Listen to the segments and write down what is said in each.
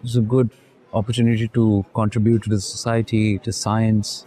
It's a good opportunity to contribute to the society, to science.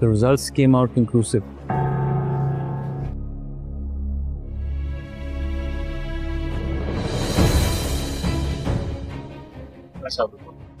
The results came out conclusive.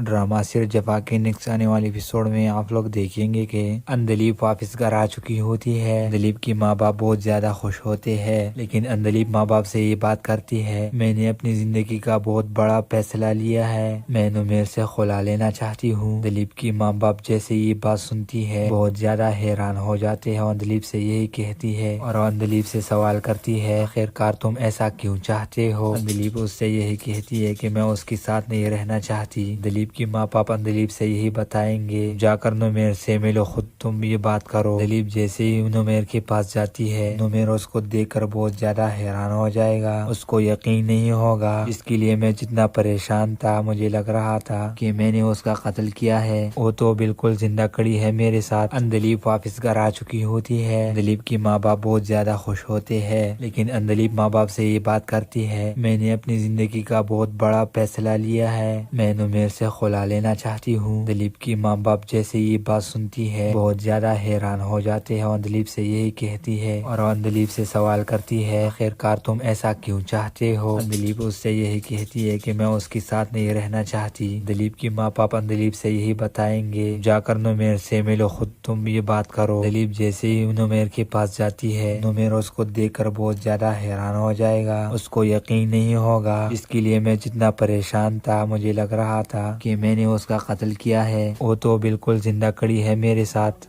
Drama سر جفا کے next آنے والے episode میں آپ لوگ دیکھیں گے کہ اندلیپ واپس گھر آ چکی ہوتی ہے. دلیپ کی ماں باپ بہت زیادہ خوش ہوتے ہیں لیکن اندلیپ ماں باپ سے یہ بات کرتی ہے میں نے اپنی زندگی کا بہت بڑا فیصلہ لیا ہے, میں نمیر سے خلا لینا چاہتی ہوں. دلیپ کی ماں باپ جیسے یہ بات سنتی ہے بہت زیادہ حیران ہو جاتے ہیں. اندلیپ سے یہی کہتی ہے اور اندلیپ سے سوال کرتی ہے خیر کار تم ایسا کیوں چاہتے ہو. اندلیپ اس سے یہی کہتی ہے کہ میں اس کے ساتھ نہیں رہنا چاہتی. دلیپ کی ماں باپ اندلیپ سے یہی بتائیں گے جا کر نمیر سے ملو, خود تم یہ بات کرو. دلیپ جیسے ہی نمیر کے پاس جاتی ہے نمیر اس کو دیکھ کر بہت زیادہ حیران ہو جائے گا. اس کو یقین نہیں ہوگا. اس کے لیے میں جتنا پریشان تھا مجھے لگ رہا تھا کہ میں نے اس کا قتل کیا ہے, وہ تو بالکل زندہ کڑی ہے میرے ساتھ. اندلیپ واپس گھر آ چکی ہوتی ہے. دلیپ کی ماں باپ بہت زیادہ خوش ہوتے ہیں لیکن اندلیپ ماں باپ سے یہ بات کرتی ہے میں نے اپنی زندگی کا بہت بڑا فیصلہ لیا ہے, میں نمیر سے خلا لینا چاہتی ہوں. دلیپ کی ماں باپ جیسے یہ بات سنتی ہے بہت زیادہ حیران ہو جاتے ہیں. اندلیپ سے یہی کہتی ہے اور اندلیپ سے سوال کرتی ہے خیر کار تم ایسا کیوں چاہتے ہو. اندلیپ اس سے یہی کہتی ہے کہ میں اس کے ساتھ نہیں رہنا چاہتی. دلیپ کی ماں باپ اندلیپ سے یہی بتائیں گے جا کر نمیر سے ملو, خود تم یہ بات کرو. دلیپ جیسے ہی نمیر کے پاس جاتی ہے نمیر اس کو دیکھ کر بہت زیادہ حیران ہو جائے گا. اس کو یقین نہیں ہوگا. اس کے لیے میں جتنا پریشان تھا مجھے لگ رہا تھا کہ میں نے اس کا قتل کیا ہے, وہ تو بالکل زندہ کڑی ہے میرے ساتھ.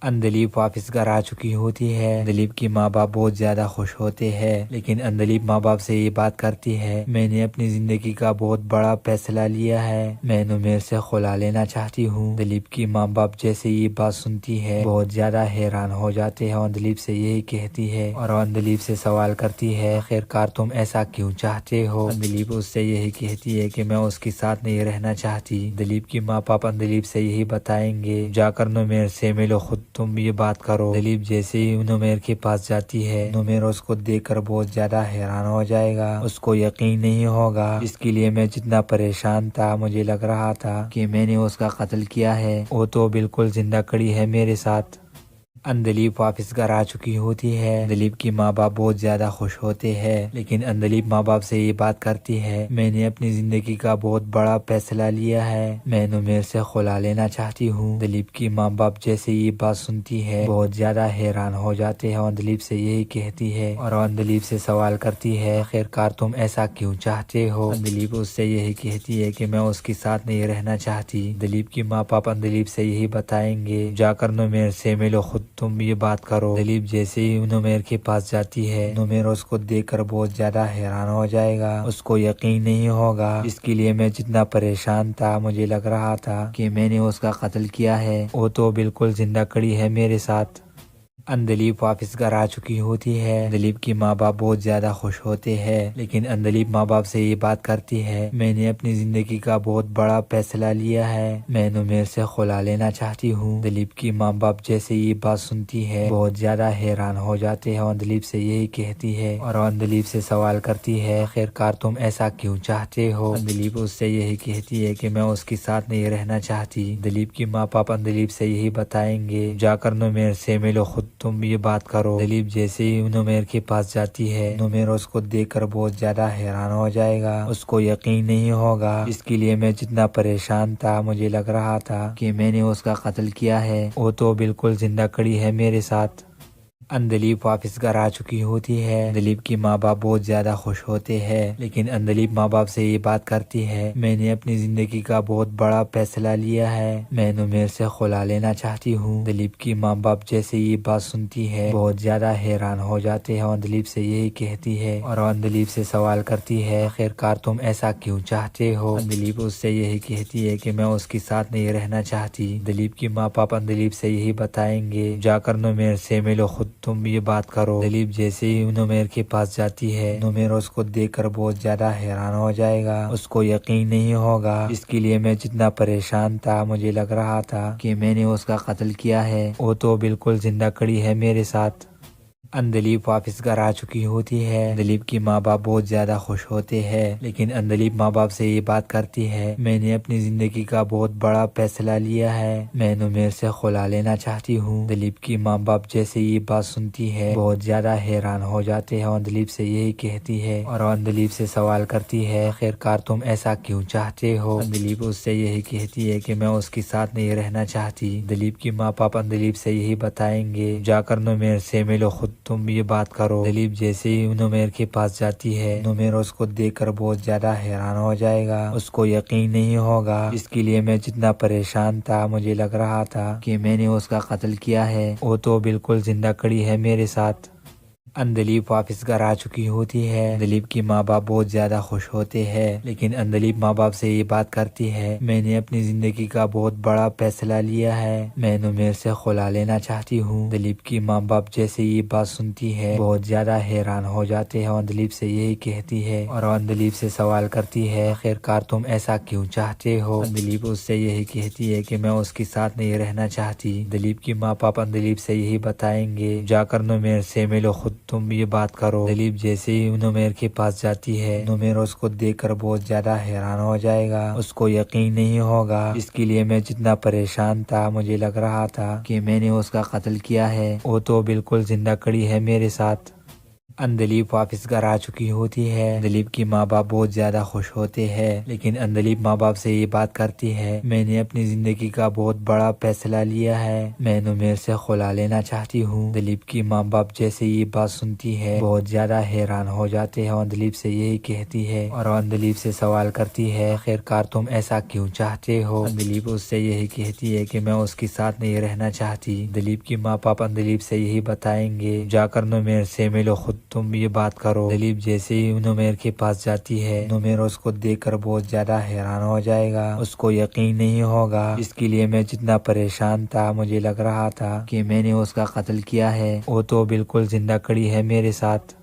اندلیپ واپس گھر آ چکی ہوتی ہے. دلیپ کی ماں باپ بہت زیادہ خوش ہوتے ہیں لیکن اندلیپ ماں باپ سے یہ بات کرتی ہے میں نے اپنی زندگی کا بہت بڑا فیصلہ لیا ہے, میں نمیر سے خلا لینا چاہتی ہوں. دلیپ کی ماں باپ جیسے یہ بات سنتی ہے بہت زیادہ حیران ہو جاتے ہیں. اندلیپ سے یہی کہتی ہے اور اندلیپ سے سوال کرتی ہے خیر کار تم ایسا کیوں چاہتے ہو. اندلیپ اس سے یہی کہتی ہے کہ میں اس کے ساتھ نہیں رہنا چاہتی. دلیپ کی ماں باپ اندلیپ سے یہی بتائیں گے جا کر نمیر سے ملو, خود تم یہ بات کرو. دلیپ جیسے ہی نمیر کے پاس جاتی ہے نمیر اس کو دیکھ کر بہت زیادہ حیران ہو جائے گا. اس کو یقین نہیں ہوگا. اس کے لیے میں جتنا پریشان تھا مجھے لگ رہا تھا کہ میں نے اس کا قتل کیا ہے, وہ تو بالکل زندہ کڑی ہے میرے ساتھ. اندلیپ واپس گھر آ چکی ہوتی ہے. دلیپ کی ماں باپ بہت زیادہ خوش ہوتے ہیں لیکن اندلیپ ماں باپ سے یہ بات کرتی ہے میں نے اپنی زندگی کا بہت بڑا فیصلہ لیا ہے, میں نمیر سے خلا لینا چاہتی ہوں. دلیپ کی ماں باپ جیسے یہ بات سنتی ہے بہت زیادہ حیران ہو جاتے ہیں. اندلیپ سے یہی کہتی ہے اور اندلیپ سے سوال کرتی ہے خیر کار تم ایسا کیوں چاہتے ہو. اندلیپ اس سے یہی کہتی ہے کہ میں اس کے ساتھ نہیں رہنا چاہتی. دلیپ کی ماں باپ اندلیپ سے یہی بتائیں گے جا کر نمیر سے ملو, خود تم یہ بات کرو. دلیپ جیسے ہی نمیر کے پاس جاتی ہے نمیر اس کو دیکھ کر بہت زیادہ حیران ہو جائے گا. اس کو یقین نہیں ہوگا. اس کے لیے میں جتنا پریشان تھا مجھے لگ رہا تھا کہ میں نے اس کا قتل کیا ہے, وہ تو بالکل زندہ کڑی ہے میرے ساتھ. اندلیپ واپس گھر آ چکی ہوتی ہے. دلیپ کی ماں باپ بہت زیادہ خوش ہوتے ہیں لیکن اندلیپ ماں باپ سے یہ بات کرتی ہے میں نے اپنی زندگی کا بہت بڑا فیصلہ لیا ہے, میں نمیر سے خلا لینا چاہتی ہوں. دلیپ کی ماں باپ جیسے یہ بات سنتی ہے بہت زیادہ حیران ہو جاتے ہیں. اندلیپ سے یہی کہتی ہے اور اندلیپ سے سوال کرتی ہے خیر کار تم ایسا کیوں چاہتے ہو. اندلیپ اس سے یہی کہتی ہے کہ میں اس کے ساتھ نہیں رہنا چاہتی. دلیپ کی ماں باپ اندلیپ سے یہی بتائیں گے جا کر نمیر سے ملو, خود تم یہ بات کرو. دلیپ جیسے ہی نمیر کے پاس جاتی ہے نمیر اس کو دیکھ کر بہت زیادہ حیران ہو جائے گا. اس کو یقین نہیں ہوگا. اس کے لیے میں جتنا پریشان تھا مجھے لگ رہا تھا کہ میں نے اس کا قتل کیا ہے, وہ تو بالکل زندہ کڑی ہے میرے ساتھ. اندلیپ واپس گھر آ چکی ہوتی ہے. دلیپ کی ماں باپ بہت زیادہ خوش ہوتے ہیں لیکن اندلیپ ماں باپ سے یہ بات کرتی ہے میں نے اپنی زندگی کا بہت بڑا فیصلہ لیا ہے, میں نمیر سے خلا لینا چاہتی ہوں. دلیپ کی ماں باپ جیسے یہ بات سنتی ہے بہت زیادہ حیران ہو جاتے ہیں. اندلیپ سے یہی کہتی ہے اور اندلیپ سے سوال کرتی ہے خیر کار تم ایسا کیوں چاہتے ہو. اندلیپ اس سے یہی کہتی ہے کہ میں اس کے ساتھ نہیں رہنا چاہتی. دلیپ کی ماں باپ اندلیپ سے یہی بتائیں گے جا کر نمیر سے ملو, خود تم یہ بات کرو. دلیپ جیسے ہی نمیر کے پاس جاتی ہے نمیر اس کو دیکھ کر بہت زیادہ حیران ہو جائے گا. اس کو یقین نہیں ہوگا. اس کے لیے میں جتنا پریشان تھا مجھے لگ رہا تھا کہ میں نے اس کا قتل کیا ہے, وہ تو بالکل زندہ کڑی ہے میرے ساتھ. اندلیپ واپس گھر آ چکی ہوتی ہے. اندلیپ کی ماں باپ بہت زیادہ خوش ہوتے ہیں لیکن اندلیپ ماں باپ سے یہ بات کرتی ہے میں نے اپنی زندگی کا بہت بڑا فیصلہ لیا ہے, میں نمیر سے خلا لینا چاہتی ہوں. اندلیپ کی ماں باپ جیسے یہ بات سنتی ہے بہت زیادہ حیران ہو جاتے ہیں. اندلیپ سے یہی کہتی ہے اور اندلیپ سے سوال کرتی ہے خیر کار تم ایسا کیوں چاہتے ہو. اندلیپ اس سے یہی کہتی ہے کہ میں اس کے ساتھ نہیں رہنا چاہتی. اندلیپ کی ماں باپ اندلیپ سے یہی بتائیں گے جا کر نمیر سے ملو, خود تم یہ بات کرو. اندلیپ جیسے ہی نمیر کے پاس جاتی ہے نمیر اس کو دیکھ کر بہت زیادہ حیران ہو جائے گا. اس کو یقین نہیں ہوگا جس کے لیے میں جتنا پریشان تھا مجھے لگ رہا تھا کہ میں نے اس کا قتل کیا ہے, وہ تو بالکل زندہ کھڑی ہے میرے ساتھ. اندلیپ واپس گھر آ چکی ہوتی ہے. اندلیپ کی ماں باپ بہت زیادہ خوش ہوتے ہیں لیکن اندلیپ ماں باپ سے یہ بات کرتی ہے میں نے اپنی زندگی کا بہت بڑا فیصلہ لیا ہے, میں نمیر سے خلا لینا چاہتی ہوں. اندلیپ کی ماں باپ جیسے یہ بات سنتی ہے بہت زیادہ حیران ہو جاتے ہیں. اندلیپ سے یہی کہتی ہے اور اندلیپ سے سوال کرتی ہے خیر کار تم ایسا کیوں چاہتے ہو. اندلیپ اس سے یہی کہتی ہے کہ میں اس کے ساتھ نہیں رہنا چاہتی. اندلیپ کی ماں باپ اندلیپ سے یہی بتائیں گے جا کر نمیر سے ملو, خود تم یہ بات کرو. اندلیپ جیسے ہی نمیر کے پاس جاتی ہے نمیر اس کو دیکھ کر بہت زیادہ حیران ہو جائے گا. اس کو یقین نہیں ہوگا اس کے لیے میں جتنا پریشان تھا مجھے لگ رہا تھا کہ میں نے اس کا قتل کیا ہے, وہ تو بالکل زندہ کھڑی ہے میرے ساتھ. اندلیپ واپس گھر آ چکی ہوتی ہے. اندلیپ کی ماں باپ بہت زیادہ خوش ہوتے ہیں لیکن اندلیپ ماں باپ سے یہ بات کرتی ہے میں نے اپنی زندگی کا بہت بڑا فیصلہ لیا ہے, میں نمیر سے خلا لینا چاہتی ہوں. اندلیپ کی ماں باپ جیسے یہ بات سنتی ہے بہت زیادہ حیران ہو جاتے ہیں. اندلیپ سے یہی کہتی ہے اور اندلیپ سے سوال کرتی ہے خیر کار تم ایسا کیوں چاہتے ہو. اندلیپ اس سے یہی کہتی ہے کہ میں اس کے ساتھ نہیں رہنا چاہتی. اندلیپ کی ماں باپ اندلیپ سے یہی بتائیں گے جا کر نمیر سے ملو, خود تم یہ بات کرو. اندلیپ جیسے ہی نمیر کے پاس جاتی ہے نمیر اس کو دیکھ کر بہت زیادہ حیران ہو جائے گا. اس کو یقین نہیں ہوگا اس کے لیے میں جتنا پریشان تھا مجھے لگ رہا تھا کہ میں نے اس کا قتل کیا ہے, وہ تو بالکل زندہ کھڑی ہے میرے ساتھ.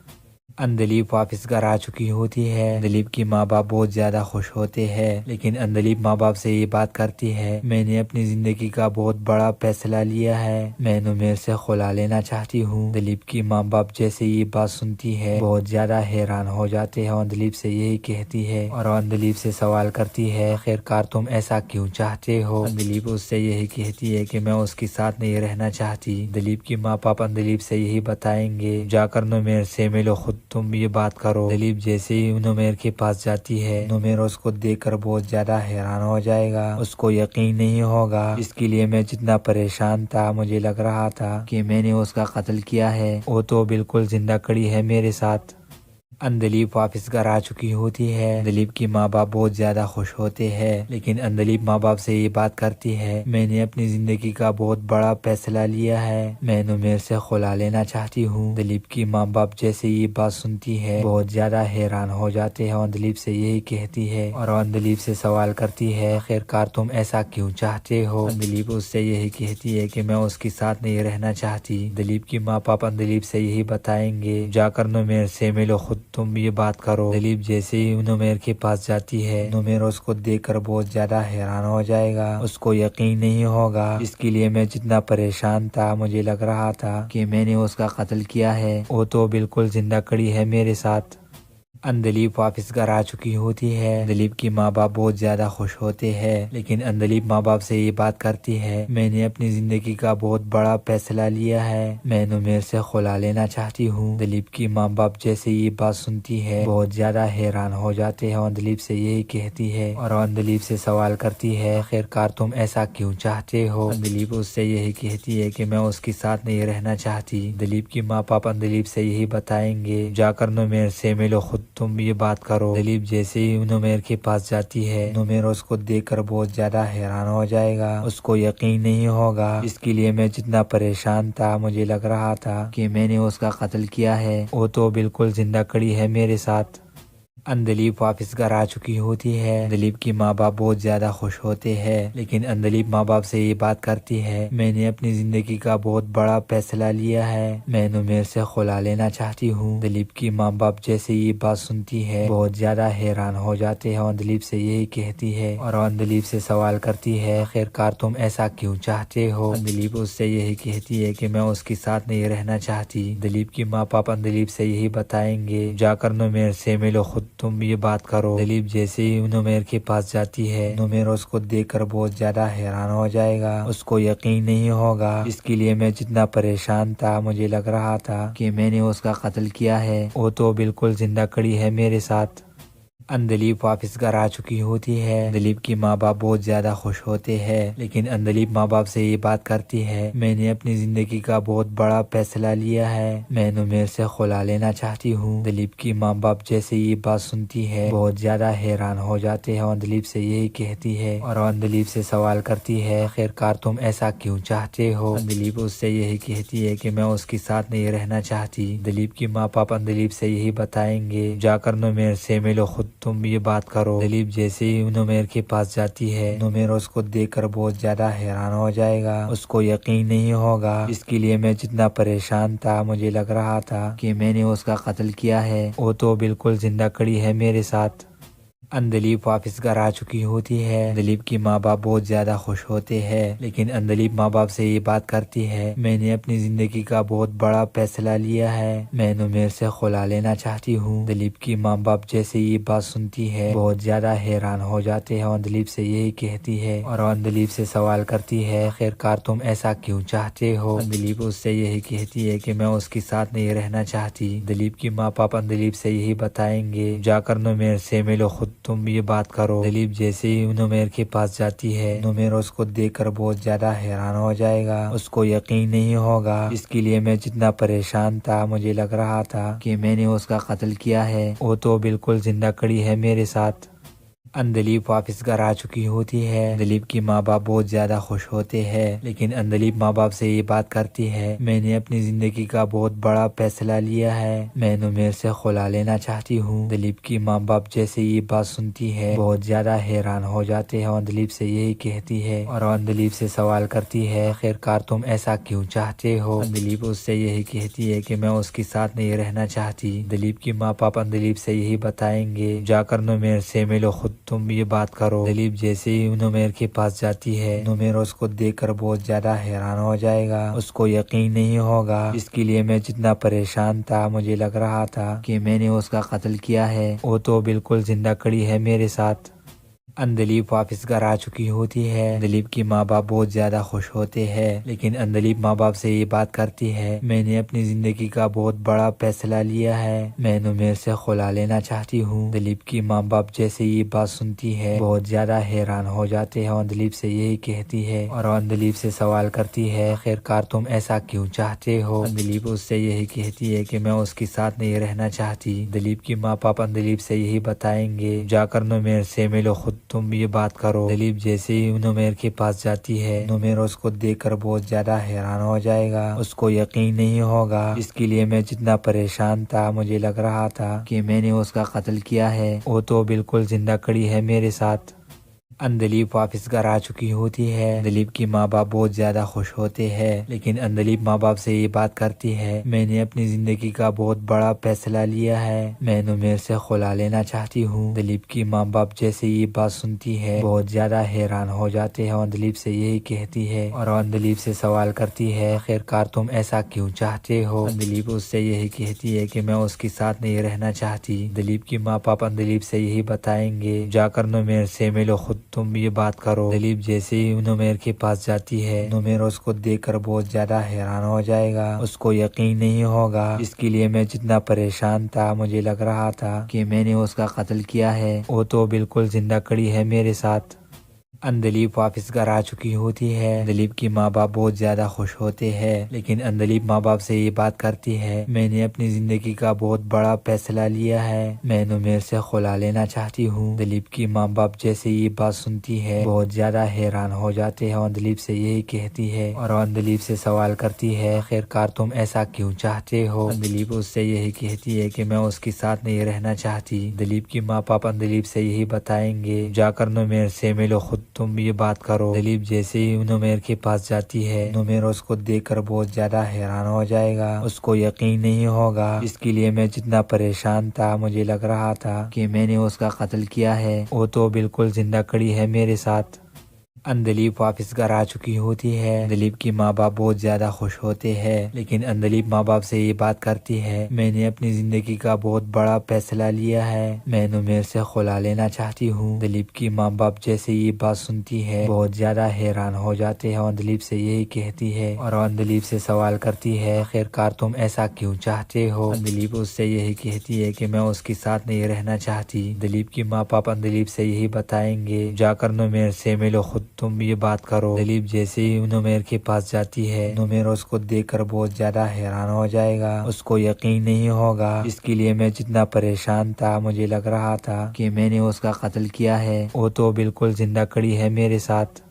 اندلیپ واپس گھر آ چکی ہوتی ہے. اندلیپ کی ماں باپ بہت زیادہ خوش ہوتے ہیں لیکن اندلیپ ماں باپ سے یہ بات کرتی ہے میں نے اپنی زندگی کا بہت بڑا فیصلہ لیا ہے, میں نمیر سے خلا لینا چاہتی ہوں. اندلیپ کی ماں باپ جیسے یہ بات سنتی ہے بہت زیادہ حیران ہو جاتے ہیں. اندلیپ سے یہی کہتی ہے اور اندلیپ سے سوال کرتی ہے خیر کار تم ایسا کیوں چاہتے ہو. اندلیپ اس سے یہی کہتی ہے کہ میں اس کے ساتھ نہیں رہنا چاہتی. اندلیپ کی ماں باپ اندلیپ سے یہی بتائیں گے جا کر نمیر سے ملو, خود تم یہ بات کرو. اندلیپ جیسے ہی نمیر کے پاس جاتی ہے نمیر اس کو دیکھ کر بہت زیادہ حیران ہو جائے گا. اس کو یقین نہیں ہوگا اس کے لیے میں جتنا پریشان تھا مجھے لگ رہا تھا کہ میں نے اس کا قتل کیا ہے, وہ تو بالکل زندہ کھڑی ہے میرے ساتھ. اندلیپ واپس گھر آ چکی ہوتی ہے. اندلیپ کی ماں باپ بہت زیادہ خوش ہوتے ہیں لیکن اندلیپ ماں باپ سے یہ بات کرتی ہے میں نے اپنی زندگی کا بہت بڑا فیصلہ لیا ہے, میں نمیر سے خلا لینا چاہتی ہوں. اندلیپ کی ماں باپ جیسے یہ بات سنتی ہے بہت زیادہ حیران ہو جاتے ہیں. اندلیپ سے یہی کہتی ہے اور اندلیپ سے سوال کرتی ہے خیر کار تم ایسا کیوں چاہتے ہو. اندلیپ اس سے یہی کہتی ہے کہ میں اس کے ساتھ نہیں رہنا چاہتی. اندلیپ کی ماں باپ اندلیپ سے یہی بتائیں گے جا کر نمیر سے ملو, خود تم یہ بات کرو. اندلیپ جیسے ہی نمیر کے پاس جاتی ہے نمیر اس کو دیکھ کر بہت زیادہ حیران ہو جائے گا. اس کو یقین نہیں ہوگا اس کے لیے میں جتنا پریشان تھا مجھے لگ رہا تھا کہ میں نے اس کا قتل کیا ہے, وہ تو بالکل زندہ کھڑی ہے میرے ساتھ. اندلیپ واپس گھر آ چکی ہوتی ہے. اندلیپ کی ماں باپ بہت زیادہ خوش ہوتے ہیں لیکن اندلیپ ماں باپ سے یہ بات کرتی ہے میں نے اپنی زندگی کا بہت بڑا فیصلہ لیا ہے, میں نمیر سے خلا لینا چاہتی ہوں. اندلیپ کی ماں باپ جیسے یہ بات سنتی ہے بہت زیادہ حیران ہو جاتے ہیں. اندلیپ سے یہی کہتی ہے اور اندلیپ سے سوال کرتی ہے خیر کار تم ایسا کیوں چاہتے ہو. اندلیپ اس سے یہی کہتی ہے کہ میں اس کے ساتھ نہیں رہنا چاہتی. اندلیپ کی ماں باپ اندلیپ سے یہی بتائیں گے جا کر نمیر سے ملو, خود تم یہ بات کرو. اندلیپ جیسے ہی نمیر کے پاس جاتی ہے نمیر اس کو دیکھ کر بہت زیادہ حیران ہو جائے گا. اس کو یقین نہیں ہوگا اس کے لیے میں جتنا پریشان تھا مجھے لگ رہا تھا کہ میں نے اس کا قتل کیا ہے, وہ تو بالکل زندہ کھڑی ہے میرے ساتھ. اندلیپ واپس گھر آ چکی ہوتی ہے۔ اندلیپ کی ماں باپ بہت زیادہ خوش ہوتے ہیں، لیکن اندلیپ ماں باپ سے یہ بات کرتی ہے، میں نے اپنی زندگی کا بہت بڑا فیصلہ لیا ہے، میں نمیر سے خلا لینا چاہتی ہوں۔ اندلیپ کی ماں باپ جیسے یہ بات سنتی ہے بہت زیادہ حیران ہو جاتے ہیں اور اندلیپ سے یہی کہتی ہے اور اندلیپ سے سوال کرتی ہے، خیر کار تم ایسا کیوں چاہتے ہو؟ اندلیپ اس سے یہی کہتی ہے کہ میں اس کے ساتھ نہیں رہنا چاہتی۔ اندلیپ کی ماں باپ اندلیپ سے یہی بتائیں گے، جا کر نمیر سے ملو، خود تم یہ بات کرو۔ اندلیپ جیسے ہی نمیر کے پاس جاتی ہے، نمیر اس کو دیکھ کر بہت زیادہ حیران ہو جائے گا، اس کو یقین نہیں ہوگا، اس کے لیے میں جتنا پریشان تھا مجھے لگ رہا تھا کہ میں نے اس کا قتل کیا ہے، وہ تو بالکل زندہ کھڑی ہے میرے ساتھ۔ اندلیپ واپس گھر آ چکی ہوتی ہے۔ اندلیپ کی ماں باپ بہت زیادہ خوش ہوتے ہیں، لیکن اندلیپ ماں باپ سے یہ بات کرتی ہے، میں نے اپنی زندگی کا بہت بڑا فیصلہ لیا ہے، میں نمیر سے خلا لینا چاہتی ہوں۔ اندلیپ کی ماں باپ جیسے یہ بات سنتی ہے بہت زیادہ حیران ہو جاتے ہیں اور اندلیپ سے یہی کہتی ہے اور اندلیپ سے سوال کرتی ہے، خیر کار تم ایسا کیوں چاہتے ہو؟ اندلیپ اس سے یہی کہتی ہے کہ میں اس کے ساتھ نہیں رہنا چاہتی۔ اندلیپ کی ماں باپ اندلیپ سے یہی بتائیں گے، جا کر نمیر سے ملو، خود تم یہ بات کرو۔ اندلیپ جیسے ہی نمیر کے پاس جاتی ہے، نمیر اس کو دیکھ کر بہت زیادہ حیران ہو جائے گا، اس کو یقین نہیں ہوگا، اس کے لیے میں جتنا پریشان تھا مجھے لگ رہا تھا کہ میں نے اس کا قتل کیا ہے، وہ تو بالکل زندہ کھڑی ہے میرے ساتھ۔ اندلیپ واپس گھر آ چکی ہوتی ہے۔ اندلیپ کی ماں باپ بہت زیادہ خوش ہوتے ہیں، لیکن اندلیپ ماں باپ سے یہ بات کرتی ہے، میں نے اپنی زندگی کا بہت بڑا فیصلہ لیا ہے، میں نمیر سے خلا لینا چاہتی ہوں۔ اندلیپ کی ماں باپ جیسے یہ بات سنتی ہے بہت زیادہ حیران ہو جاتے ہیں اور اندلیپ سے یہی کہتی ہے اور اندلیپ سے سوال کرتی ہے، خیر کار تم ایسا کیوں چاہتے ہو؟ اندلیپ اس سے یہی کہتی ہے کہ میں اس کے ساتھ نہیں رہنا چاہتی۔ اندلیپ کی ماں باپ اندلیپ سے یہی بتائیں گے، جا کر نمیر سے ملو، خود تم یہ بات کرو۔ اندلیپ جیسے ہی نمیر کے پاس جاتی ہے، نمیر اس کو دیکھ کر بہت زیادہ حیران ہو جائے گا، اس کو یقین نہیں ہوگا، اس کے لیے میں جتنا پریشان تھا مجھے لگ رہا تھا کہ میں نے اس کا قتل کیا ہے، وہ تو بالکل زندہ کھڑی ہے میرے ساتھ۔ اندلیپ واپس گھر آ چکی ہوتی ہے۔ اندلیپ کی ماں باپ بہت زیادہ خوش ہوتے ہیں، لیکن اندلیپ ماں باپ سے یہ بات کرتی ہے، میں نے اپنی زندگی کا بہت بڑا فیصلہ لیا ہے، میں نمیر سے خلا لینا چاہتی ہوں۔ اندلیپ کی ماں باپ جیسے یہ بات سنتی ہے بہت زیادہ حیران ہو جاتے ہیں اور اندلیپ سے یہی کہتی ہے اور اندلیپ سے سوال کرتی ہے، خیر کار تم ایسا کیوں چاہتے ہو؟ اندلیپ اس سے یہی کہتی ہے کہ میں اس کے ساتھ نہیں رہنا چاہتی۔ اندلیپ کی ماں باپ اندلیپ سے یہی بتائیں گے، جا کر نمیر سے ملو، خود تم یہ بات کرو۔ اندلیپ جیسے ہی نمیر کے پاس جاتی ہے، نمیر اس کو دیکھ کر بہت زیادہ حیران ہو جائے گا، اس کو یقین نہیں ہوگا، اس کے لیے میں جتنا پریشان تھا مجھے لگ رہا تھا کہ میں نے اس کا قتل کیا ہے، وہ تو بالکل زندہ کھڑی ہے میرے ساتھ۔ اندلیپ واپس گھر آ چکی ہوتی ہے۔ اندلیپ کی ماں باپ بہت زیادہ خوش ہوتے ہیں، لیکن اندلیپ ماں باپ سے یہ بات کرتی ہے، میں نے اپنی زندگی کا بہت بڑا فیصلہ لیا ہے، میں نمیر سے خلا لینا چاہتی ہوں۔ اندلیپ کی ماں باپ جیسے یہ بات سنتی ہے بہت زیادہ حیران ہو جاتے ہیں اور اندلیپ سے یہی کہتی ہے اور اندلیپ سے سوال کرتی ہے، خیر کار تم ایسا کیوں چاہتے ہو؟ اندلیپ اس سے یہی کہتی ہے کہ میں اس کے ساتھ نہیں رہنا چاہتی۔ اندلیپ کی ماں باپ اندلیپ سے یہی بتائیں گے، جا کر نمیر سے ملو، خود تم یہ بات کرو۔ اندلیپ جیسے ہی نمیر کے پاس جاتی ہے، نمیر اس کو دیکھ کر بہت زیادہ حیران ہو جائے گا، اس کو یقین نہیں ہوگا، اس کے لیے میں جتنا پریشان تھا مجھے لگ رہا تھا کہ میں نے اس کا قتل کیا ہے، وہ تو بالکل زندہ کھڑی ہے میرے ساتھ۔ اندلیپ واپس گھر آ چکی ہوتی ہے۔ اندلیپ کی ماں باپ بہت زیادہ خوش ہوتے ہیں، لیکن اندلیپ ماں باپ سے یہ بات کرتی ہے، میں نے اپنی زندگی کا بہت بڑا فیصلہ لیا ہے، میں نمیر سے خلا لینا چاہتی ہوں۔ اندلیپ کی ماں باپ جیسے یہ بات سنتی ہے بہت زیادہ حیران ہو جاتے ہیں اور اندلیپ سے یہی کہتی ہے اور اندلیپ سے سوال کرتی ہے، خیر کار تم ایسا کیوں چاہتے ہو؟ اندلیپ اس سے یہی کہتی ہے کہ میں اس کے ساتھ نہیں رہنا چاہتی۔ اندلیپ کی ماں باپ اندلیپ سے یہی بتائیں گے، جا کر نمیر سے ملو، خود تم یہ بات کرو۔ اندلیپ جیسے ہی نمیر کے پاس جاتی ہے، نمیر اس کو دیکھ کر بہت زیادہ حیران ہو جائے گا، اس کو یقین نہیں ہوگا، اس کے لیے میں جتنا پریشان تھا مجھے لگ رہا تھا کہ میں نے اس کا قتل کیا ہے، وہ تو بالکل زندہ کھڑی ہے میرے ساتھ۔ اندلیب واپس گھر آ چکی ہوتی ہے۔ اندلیب کی ماں باپ بہت زیادہ خوش ہوتے ہیں، لیکن اندلیب ماں باپ سے یہ بات کرتی ہے، میں نے اپنی زندگی کا بہت بڑا فیصلہ لیا ہے، میں نمیر سے خلا لینا چاہتی ہوں۔ اندلیب کی ماں باپ جیسے یہ بات سنتی ہے بہت زیادہ حیران ہو جاتے ہیں، اندلیب سے یہی کہتی ہے اور اندلیب سے سوال کرتی ہے، خیر کار تم ایسا کیوں چاہتے ہو؟ اندلیب اس سے یہی کہتی ہے کہ میں اس کے ساتھ نہیں رہنا چاہتی۔ اندلیب کی ماں باپ اندلیب سے یہی بتائیں گے، جا کر نمیر سے ملو، خود تم یہ بات کرو۔ اندلیب جیسے ہی نمیر کے پاس جاتی ہے، نمیر اس کو دیکھ کر بہت زیادہ حیران ہو جائے گا، اس کو یقین نہیں ہوگا، اس کے لیے میں جتنا پریشان تھا مجھے لگ رہا تھا کہ میں نے اس کا قتل کیا ہے، وہ تو بالکل زندہ کھڑی ہے میرے ساتھ۔ اندلیب واپس گھر آ چکی ہوتی ہے۔ اندلیب کی ماں باپ بہت زیادہ خوش ہوتے ہیں، لیکن اندلیب ماں باپ سے یہ بات کرتی ہے، میں نے اپنی زندگی کا بہت بڑا فیصلہ لیا ہے، میں نمیر سے خلا لینا چاہتی ہوں۔ اندلیب کی ماں باپ جیسے یہ بات سنتی ہے بہت زیادہ حیران ہو جاتے ہیں، اندلیب سے یہی کہتی ہے اور اندلیب سے سوال کرتی ہے، خیر کار تم ایسا کیوں چاہتے ہو؟ اندلیب اس سے یہی کہتی ہے کہ میں اس کے ساتھ نہیں رہنا چاہتی۔ اندلیب کی ماں باپ اندلیب سے یہی بتائیں گے، جا کر نمیر سے ملو، خود تم یہ بات کرو۔ اندلیب جیسے ہی نمیر کے پاس جاتی ہے، نمیر اس کو دیکھ کر بہت زیادہ حیران ہو جائے گا، اس کو یقین نہیں ہوگا، اس کے لیے میں جتنا پریشان تھا مجھے لگ رہا تھا کہ میں نے اس کا قتل کیا ہے، وہ تو بالکل زندہ کھڑی ہے میرے ساتھ۔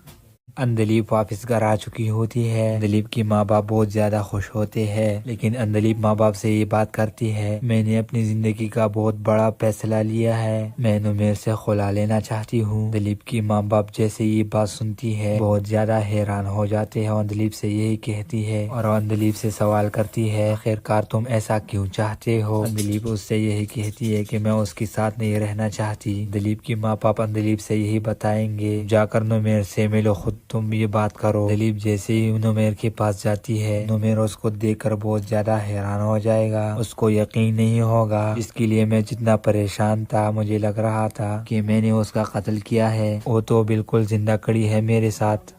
اندلیب واپس گھر آ چکی ہوتی ہے۔ اندلیب کی ماں باپ بہت زیادہ خوش ہوتے ہیں، لیکن اندلیب ماں باپ سے یہ بات کرتی ہے، میں نے اپنی زندگی کا بہت بڑا فیصلہ لیا ہے، میں نمیر سے خلا لینا چاہتی ہوں۔ اندلیب کی ماں باپ جیسے یہ بات سنتی ہے بہت زیادہ حیران ہو جاتے ہیں، اندلیب سے یہی کہتی ہے اور اندلیب سے سوال کرتی ہے، خیر کار تم ایسا کیوں چاہتے ہو؟ اندلیب اس سے یہی کہتی ہے کہ میں اس کے ساتھ نہیں رہنا چاہتی۔ اندلیب کی ماں باپ اندلیب سے یہی بتائیں گے، جا کر نمیر سے ملو، خود تم یہ بات کرو۔ اندلیب جیسے ہی نمیر کے پاس جاتی ہے، نمیر اس کو دیکھ کر بہت زیادہ حیران ہو جائے گا، اس کو یقین نہیں ہوگا، اس کے لیے میں جتنا پریشان تھا مجھے لگ رہا تھا کہ میں نے اس کا قتل کیا ہے، وہ تو بالکل زندہ کھڑی ہے میرے ساتھ۔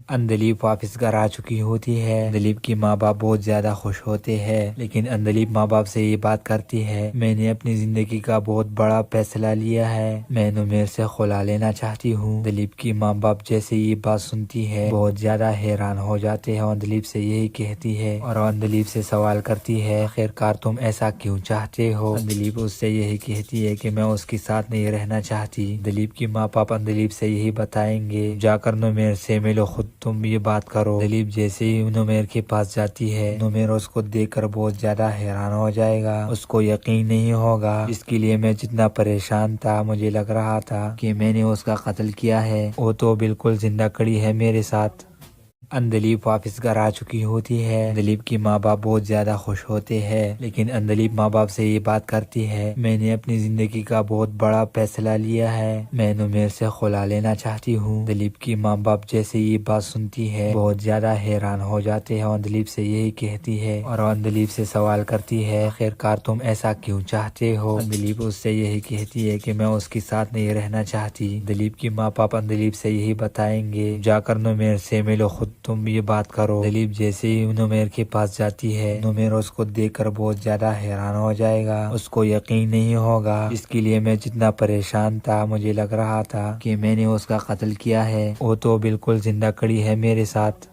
اندلیب واپس گھر آ چکی ہوتی ہے۔ اندلیب کی ماں باپ بہت زیادہ خوش ہوتے ہیں، لیکن اندلیب ماں باپ سے یہ بات کرتی ہے، میں نے اپنی زندگی کا بہت بڑا فیصلہ لیا ہے، میں نمیر سے خلا لینا چاہتی ہوں۔ اندلیب کی ماں باپ جیسے یہ بات سنتی ہے بہت زیادہ حیران ہو جاتے ہیں، اندلیب سے یہی کہتی ہے اور اندلیب سے سوال کرتی ہے، خیر کار تم ایسا کیوں چاہتے ہو؟ اندلیب اس سے یہی کہتی ہے کہ میں اس کے ساتھ نہیں رہنا چاہتی۔ اندلیب کی ماں باپ اندلیب سے یہی بتائیں گے، جا کر نمیر سے ملو، خود تم یہ بات کرو۔ اندلیب جیسے ہی نمیر کے پاس جاتی ہے، نمیر اس کو دیکھ کر بہت زیادہ حیران ہو جائے گا، اس کو یقین نہیں ہوگا، اس کے لیے میں جتنا پریشان تھا مجھے لگ رہا تھا کہ میں نے اس کا قتل کیا ہے، وہ تو بالکل زندہ کھڑی ہے میرے ساتھ۔ اندلیب واپس گھر آ چکی ہوتی ہے۔ اندلیب کی ماں باپ بہت زیادہ خوش ہوتے ہیں، لیکن اندلیب ماں باپ سے یہ بات کرتی ہے، میں نے اپنی زندگی کا بہت بڑا فیصلہ لیا ہے، میں نمیر سے خلا لینا چاہتی ہوں۔ اندلیب کی ماں باپ جیسے یہ بات سنتی ہے بہت زیادہ حیران ہو جاتے ہیں، اندلیب سے یہی کہتی ہے اور اندلیب سے سوال کرتی ہے، خیر کار تم ایسا کیوں چاہتے ہو؟ اندلیب اس سے یہی کہتی ہے کہ میں اس کے ساتھ نہیں رہنا چاہتی۔ اندلیب کی ماں باپ اندلیب سے یہی بتائیں گے، جا کر نمیر سے ملو، خود تم یہ بات کرو۔ اندلیب جیسے ہی نمیر کے پاس جاتی ہے، نمیر اس کو دیکھ کر بہت زیادہ حیران ہو جائے گا، اس کو یقین نہیں ہوگا، اس کے لیے میں جتنا پریشان تھا مجھے لگ رہا تھا کہ میں نے اس کا قتل کیا ہے، وہ تو بالکل زندہ کھڑی ہے میرے ساتھ۔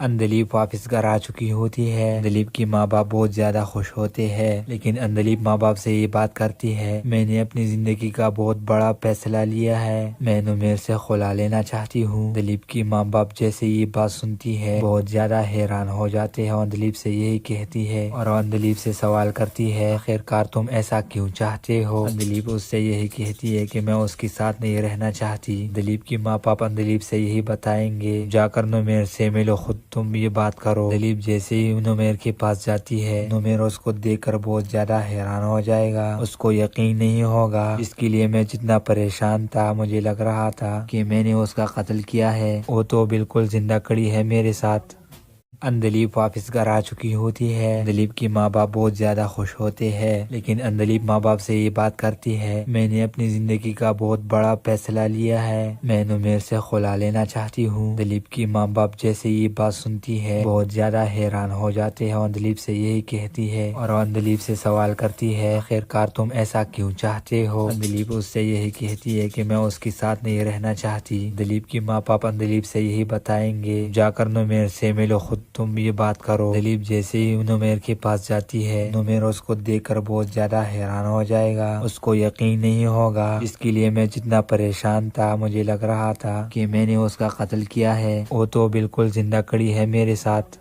اندلیب واپس گھر آ چکی ہوتی ہے۔ اندلیب کی ماں باپ بہت زیادہ خوش ہوتے ہیں، لیکن اندلیب ماں باپ سے یہ بات کرتی ہے، میں نے اپنی زندگی کا بہت بڑا فیصلہ لیا ہے، میں نمیر سے خلا لینا چاہتی ہوں۔ اندلیب کی ماں باپ جیسے یہ بات سنتی ہے بہت زیادہ حیران ہو جاتے ہیں، اندلیب سے یہی کہتی ہے اور اندلیب سے سوال کرتی ہے، خیر کار تم ایسا کیوں چاہتے ہو؟ اندلیب اس سے یہی کہتی ہے کہ میں اس کے ساتھ نہیں رہنا چاہتی۔ اندلیب کی ماں باپ اندلیب سے یہی بتائیں گے، جا کر نمیر سے ملو، خود تم یہ بات کرو۔ اندلیب جیسے ہی نمیر کے پاس جاتی ہے، نمیر اس کو دیکھ کر بہت زیادہ حیران ہو جائے گا، اس کو یقین نہیں ہوگا، اس کے لیے میں جتنا پریشان تھا مجھے لگ رہا تھا کہ میں نے اس کا قتل کیا ہے، وہ تو بالکل زندہ کھڑی ہے میرے ساتھ۔ اندلیپ واپس گھر آ چکی ہوتی ہے۔ اندلیپ کی ماں باپ بہت زیادہ خوش ہوتے ہیں، لیکن اندلیپ ماں باپ سے یہ بات کرتی ہے، میں نے اپنی زندگی کا بہت بڑا فیصلہ لیا ہے، میں نمیر سے خلا لینا چاہتی ہوں۔ اندلیپ کی ماں باپ جیسے یہ بات سنتی ہے بہت زیادہ حیران ہو جاتے ہیں، اندلیپ سے یہی کہتی ہے اور اندلیپ سے سوال کرتی ہے، خیر کار تم ایسا کیوں چاہتے ہو؟ اندلیپ اس سے یہی کہتی ہے کہ میں اس کے ساتھ نہیں رہنا چاہتی۔ اندلیپ کی ماں باپ اندلیپ سے یہی بتائیں گے، جا کر نمیر سے ملو، خود تم یہ بات کرو۔ اندلیپ جیسے ہی نمیر کے پاس جاتی ہے، نمیر اس کو دیکھ کر بہت زیادہ حیران ہو جائے گا، اس کو یقین نہیں ہوگا، جس کے لیے میں جتنا پریشان تھا مجھے لگ رہا تھا کہ میں نے اس کا قتل کیا ہے، وہ تو بالکل زندہ کڑی ہے میرے ساتھ۔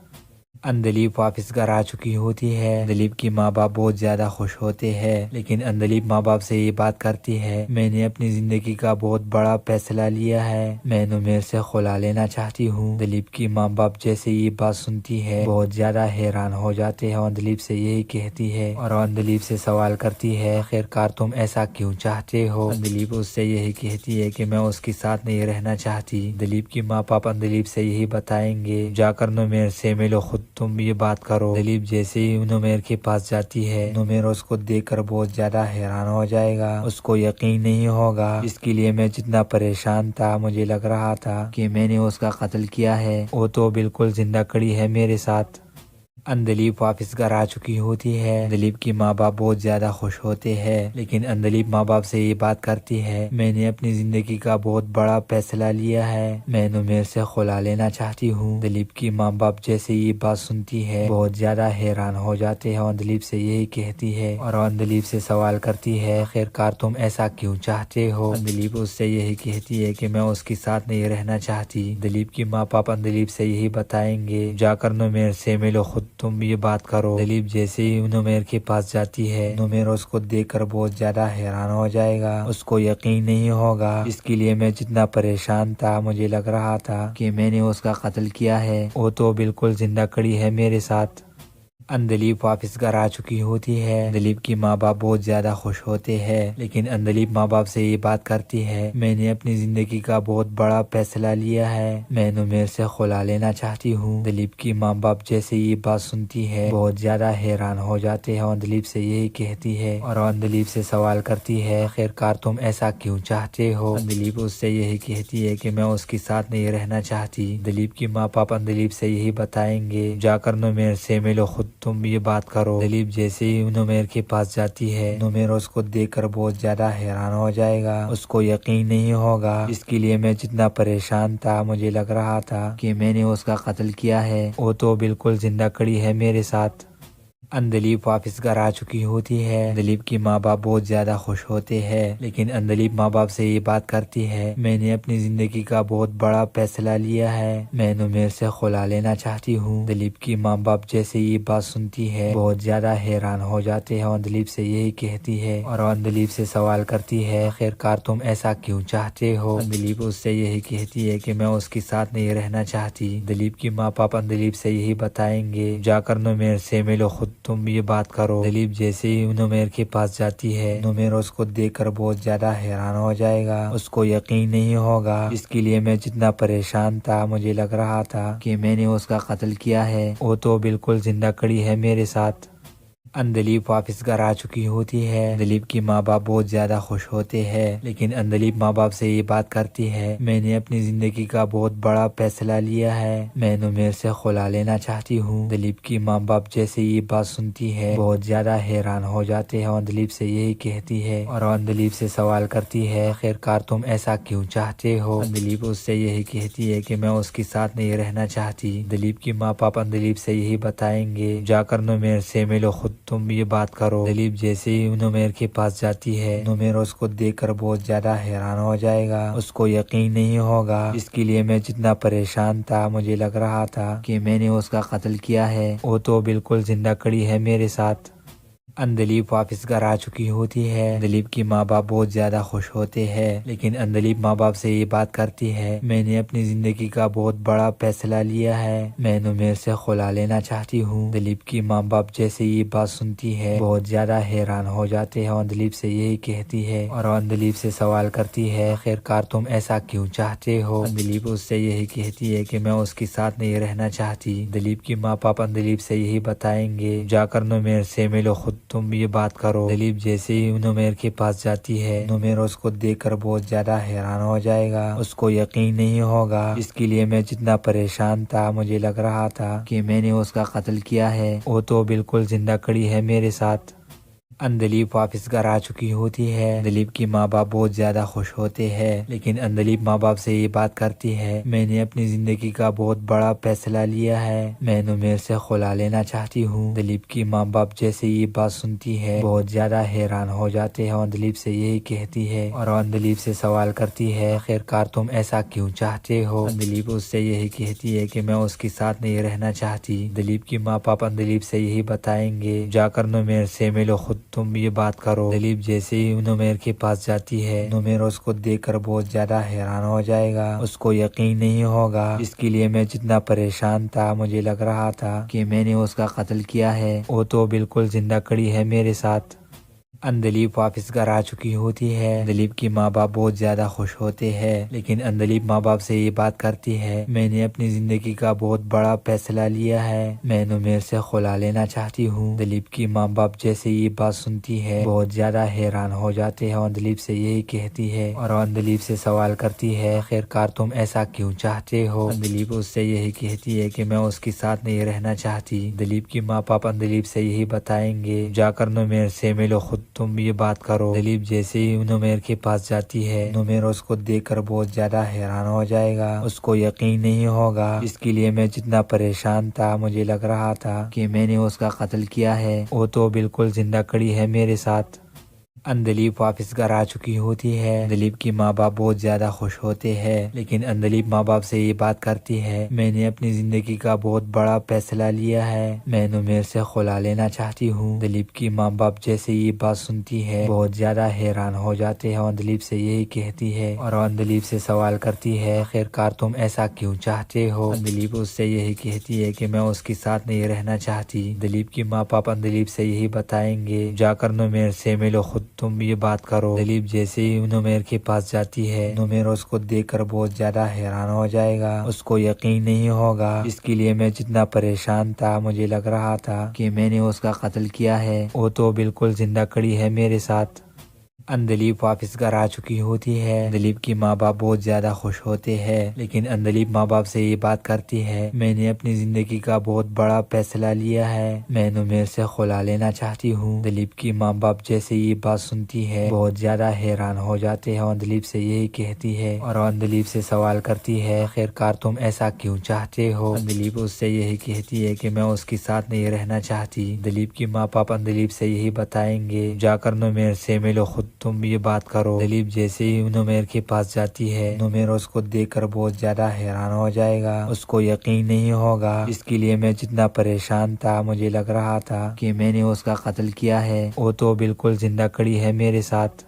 اندلیپ واپس گھر آ چکی ہوتی ہے۔ اندلیپ کی ماں باپ بہت زیادہ خوش ہوتے ہیں، لیکن اندلیپ ماں باپ سے یہ بات کرتی ہے، میں نے اپنی زندگی کا بہت بڑا فیصلہ لیا ہے، میں نمیر سے خلا لینا چاہتی ہوں۔ اندلیپ کی ماں باپ جیسے یہ بات سنتی ہے بہت زیادہ حیران ہو جاتے ہیں، اندلیپ سے یہی کہتی ہے اور اندلیپ سے سوال کرتی ہے، خیر کار تم ایسا کیوں چاہتے ہو؟ اندلیپ اس سے یہی کہتی ہے کہ میں اس کے ساتھ نہیں رہنا چاہتی۔ اندلیپ کی ماں باپ اندلیپ سے یہی بتائیں گے، جا کر نمیر سے ملو، خود تم یہ بات کرو۔ اندلیپ جیسے ہی نمیر کے پاس جاتی ہے، نمیر اس کو دیکھ کر بہت زیادہ حیران ہو جائے گا، اس کو یقین نہیں ہوگا، جس کے لیے میں جتنا پریشان تھا مجھے لگ رہا تھا کہ میں نے اس کا قتل کیا ہے، وہ تو بالکل زندہ کڑی ہے میرے ساتھ۔ اندلیپ واپس گھر آ چکی ہوتی ہے۔ اندلیپ کی ماں باپ بہت زیادہ خوش ہوتے ہیں، لیکن اندلیپ ماں باپ سے یہ بات کرتی ہے، میں نے اپنی زندگی کا بہت بڑا فیصلہ لیا ہے، میں نمیر سے خلا لینا چاہتی ہوں۔ اندلیپ کی ماں باپ جیسے یہ بات سنتی ہے بہت زیادہ حیران ہو جاتے ہیں، اندلیپ سے یہی کہتی ہے اور اندلیپ سے سوال کرتی ہے، خیر کار تم ایسا کیوں چاہتے ہو؟ اندلیپ اس سے یہی کہتی ہے کہ میں اس کے ساتھ نہیں رہنا چاہتی۔ اندلیپ کی ماں باپ اندلیپ سے یہی بتائیں گے، جا کر نمیر سے ملو، خود تم یہ بات کرو۔ اندلیپ جیسے ہی نمیر کے پاس جاتی ہے، نمیر اس کو دیکھ کر بہت زیادہ حیران ہو جائے گا، اس کو یقین نہیں ہوگا، جس کے لیے میں جتنا پریشان تھا مجھے لگ رہا تھا کہ میں نے اس کا قتل کیا ہے، وہ تو بالکل زندہ کڑی ہے میرے ساتھ۔ اندلیپ واپس گھر آ چکی ہوتی ہے۔ اندلیپ کی ماں باپ بہت زیادہ خوش ہوتے ہیں، لیکن اندلیپ ماں باپ سے یہ بات کرتی ہے، میں نے اپنی زندگی کا بہت بڑا فیصلہ لیا ہے، میں نمیر سے خلا لینا چاہتی ہوں۔ اندلیپ کی ماں باپ جیسے یہ بات سنتی ہے بہت زیادہ حیران ہو جاتے ہیں، اندلیپ سے یہی کہتی ہے اور اندلیپ سے سوال کرتی ہے، خیر کار تم ایسا کیوں چاہتے ہو؟ اندلیپ اس سے یہی کہتی ہے کہ میں اس کے ساتھ نہیں رہنا چاہتی۔ اندلیپ کی ماں باپ اندلیپ سے یہی بتائیں گے، جا کر نمیر سے ملو، خود تم یہ بات کرو۔ اندلیپ جیسے ہی نمیر کے پاس جاتی ہے، نمیر اس کو دیکھ کر بہت زیادہ حیران ہو جائے گا، اس کو یقین نہیں ہوگا، جس کے لیے میں جتنا پریشان تھا مجھے لگ رہا تھا کہ میں نے اس کا قتل کیا ہے، وہ تو بالکل زندہ کڑی ہے میرے ساتھ۔ اندلیپ واپس گھر آ چکی ہوتی ہے۔ اندلیپ کی ماں باپ بہت زیادہ خوش ہوتے ہیں، لیکن اندلیپ ماں باپ سے یہ بات کرتی ہے، میں نے اپنی زندگی کا بہت بڑا فیصلہ لیا ہے، میں نمیر سے خلا لینا چاہتی ہوں۔ اندلیپ کی ماں باپ جیسے یہ بات سنتی ہے بہت زیادہ حیران ہو جاتے ہیں، اندلیپ سے یہی کہتی ہے اور اندلیپ سے سوال کرتی ہے، خیر کار تم ایسا کیوں چاہتے ہو؟ اندلیپ اس سے یہی کہتی ہے کہ میں اس کے ساتھ نہیں رہنا چاہتی۔ اندلیپ کی ماں باپ اندلیپ سے یہی بتائیں گے، جا کر نمیر سے ملو، خود تم یہ بات کرو۔ اندلیپ جیسے ہی نمیر کے پاس جاتی ہے، نمیر اس کو دیکھ کر بہت زیادہ حیران ہو جائے گا، اس کو یقین نہیں ہوگا، جس کے لیے میں جتنا پریشان تھا مجھے لگ رہا تھا کہ میں نے اس کا قتل کیا ہے، وہ تو بالکل زندہ کڑی ہے میرے ساتھ۔ اندلیپ واپس گھر آ چکی ہوتی ہے۔ اندلیپ کی ماں باپ بہت زیادہ خوش ہوتے ہیں، لیکن اندلیپ ماں باپ سے یہ بات کرتی ہے، میں نے اپنی زندگی کا بہت بڑا فیصلہ لیا ہے، میں نمیر سے خلا لینا چاہتی ہوں۔ اندلیپ کی ماں باپ جیسے یہ بات سنتی ہے بہت زیادہ حیران ہو جاتے ہیں، اندلیپ سے یہی کہتی ہے اور اندلیپ سے سوال کرتی ہے، خیر کار تم ایسا کیوں چاہتے ہو؟ اندلیپ اس سے یہی کہتی ہے کہ میں اس کے ساتھ نہیں رہنا چاہتی۔ اندلیپ کی ماں باپ اندلیپ سے یہی بتائیں گے، جا کر نمیر سے ملو، خود تم یہ بات کرو۔ اندلیپ جیسے ہی نمیر کے پاس جاتی ہے، نمیر اس کو دیکھ کر بہت زیادہ حیران ہو جائے گا، اس کو یقین نہیں ہوگا، جس کے لیے میں جتنا پریشان تھا مجھے لگ رہا تھا کہ میں نے اس کا قتل کیا ہے، وہ تو بالکل زندہ کڑی ہے میرے ساتھ۔ اندلیپ واپس گھر آ چکی ہوتی ہے۔ اندلیپ کی ماں باپ بہت زیادہ خوش ہوتے ہیں، لیکن اندلیپ ماں باپ سے یہ بات کرتی ہے، میں نے اپنی زندگی کا بہت بڑا فیصلہ لیا ہے، میں نمیر سے خلا لینا چاہتی ہوں۔ اندلیپ کی ماں باپ جیسے یہ بات سنتی ہے بہت زیادہ حیران ہو جاتے ہیں اور اندلیپ سے یہی کہتی ہے اور اندلیپ سے سوال کرتی ہے، خیر کار تم ایسا کیوں چاہتے ہو؟ اندلیپ اس سے یہی کہتی ہے کہ میں اس کے ساتھ نہیں رہنا چاہتی۔ اندلیپ کی ماں باپ اندلیپ سے یہی بتائیں گے، جا کر نمیر سے ملو، خود تم یہ بات کرو۔ اندلیپ جیسے ہی نمیر کے پاس جاتی ہے، نمیر اس کو دیکھ کر بہت زیادہ حیران ہو جائے گا، اس کو یقین نہیں ہوگا، اس کے لیے میں جتنا پریشان تھا مجھے لگ رہا تھا کہ میں نے اس کا قتل کیا ہے، وہ تو بالکل زندہ کھڑی ہے میرے ساتھ۔ اندلیپ واپس گھر آ چکی ہوتی ہے۔ اندلیپ کی ماں باپ بہت زیادہ خوش ہوتے ہیں، لیکن اندلیپ ماں باپ سے یہ بات کرتی ہے، میں نے اپنی زندگی کا بہت بڑا فیصلہ لیا ہے، میں نمیر سے خلا لینا چاہتی ہوں۔ اندلیپ کی ماں باپ جیسے یہ بات سنتی ہے بہت زیادہ حیران ہو جاتے ہیں اور اندلیپ سے یہی کہتی ہے اور اندلیپ سے سوال کرتی ہے، خیر کار تم ایسا کیوں چاہتے ہو؟ اندلیپ اس سے یہی کہتی ہے کہ میں اس کے ساتھ نہیں رہنا چاہتی۔ اندلیپ کی ماں باپ اندلیپ سے یہی بتائیں گے، جا کر نمیر سے ملو، خود تم یہ بات کرو۔ اندلیپ جیسے ہی نمیر کے پاس جاتی ہے، نمیر اس کو دیکھ کر بہت زیادہ حیران ہو جائے گا، اس کو یقین نہیں ہوگا، اس کے لیے میں جتنا پریشان تھا مجھے لگ رہا تھا کہ میں نے اس کا قتل کیا ہے، وہ تو بالکل زندہ کھڑی ہے میرے ساتھ۔ اندلیپ واپس گھر آ چکی ہوتی ہے۔ اندلیپ کی ماں باپ بہت زیادہ خوش ہوتے ہیں، لیکن اندلیپ ماں باپ سے یہ بات کرتی ہے، میں نے اپنی زندگی کا بہت بڑا فیصلہ لیا ہے، میں نمیر سے خلا لینا چاہتی ہوں۔ اندلیپ کی ماں باپ جیسے یہ بات سنتی ہے بہت زیادہ حیران ہو جاتے ہیں اور اندلیپ سے یہی کہتی ہے اور اندلیپ سے سوال کرتی ہے، خیر کار تم ایسا کیوں چاہتے ہو؟ اندلیپ اس سے یہی کہتی ہے کہ میں اس کے ساتھ نہیں رہنا چاہتی۔ اندلیپ کی ماں باپ اندلیپ سے یہی بتائیں گے، جا کر نمیر سے ملو، خود تم یہ بات کرو۔ اندلیپ جیسے ہی نمیر کے پاس جاتی ہے، نمیر اس کو دیکھ کر بہت زیادہ حیران ہو جائے گا، اس کو یقین نہیں ہوگا، اس کے لیے میں جتنا پریشان تھا مجھے لگ رہا تھا کہ میں نے اس کا قتل کیا ہے، وہ تو بالکل زندہ کھڑی ہے میرے ساتھ۔ اندلیپ واپس گھر آ چکی ہوتی ہے۔ اندلیپ کی ماں باپ بہت زیادہ خوش ہوتے ہیں، لیکن اندلیپ ماں باپ سے یہ بات کرتی ہے، میں نے اپنی زندگی کا بہت بڑا فیصلہ لیا ہے، میں نمیر سے خلا لینا چاہتی ہوں۔ اندلیپ کی ماں باپ جیسے یہ بات سنتی ہے بہت زیادہ حیران ہو جاتے ہیں اور اندلیپ سے یہی کہتی ہے اور اندلیپ سے سوال کرتی ہے، خیر کار تم ایسا کیوں چاہتے ہو؟ اندلیپ اس سے یہی کہتی ہے کہ میں اس کے ساتھ نہیں رہنا چاہتی۔ اندلیپ کی ماں باپ اندلیپ سے یہی بتائیں گے، جا کر نمیر سے ملو، خود تم یہ بات کرو۔ اندلیپ جیسے ہی نمیر کے پاس جاتی ہے، نمیر اس کو دیکھ کر بہت زیادہ حیران ہو جائے گا، اس کو یقین نہیں ہوگا، اس کے لیے میں جتنا پریشان تھا مجھے لگ رہا تھا کہ میں نے اس کا قتل کیا ہے، وہ تو بالکل زندہ کھڑی ہے میرے ساتھ۔ اندلیپ واپس گھر آ چکی ہوتی ہے۔ اندلیپ کی ماں باپ بہت زیادہ خوش ہوتے ہیں، لیکن اندلیپ ماں باپ سے یہ بات کرتی ہے، میں نے اپنی زندگی کا بہت بڑا فیصلہ لیا ہے، میں نمیر سے خلا لینا چاہتی ہوں۔ اندلیپ کی ماں باپ جیسے یہ بات سنتی ہے بہت زیادہ حیران ہو جاتے ہیں اور اندلیپ سے یہی کہتی ہے اور اندلیپ سے سوال کرتی ہے، خیر کار تم ایسا کیوں چاہتے ہو؟ اندلیپ اس سے یہی کہتی ہے کہ میں اس کے ساتھ نہیں رہنا چاہتی۔ اندلیپ کی ماں باپ اندلیپ سے یہی بتائیں گے، جا کر نمیر سے ملو، خود تم یہ بات کرو۔ اندلیپ جیسے ہی نمیر کے پاس جاتی ہے، نمیر اس کو دیکھ کر بہت زیادہ حیران ہو جائے گا، اس کو یقین نہیں ہوگا، اس کے لیے میں جتنا پریشان تھا مجھے لگ رہا تھا کہ میں نے اس کا قتل کیا ہے، وہ تو بالکل زندہ کھڑی ہے میرے ساتھ۔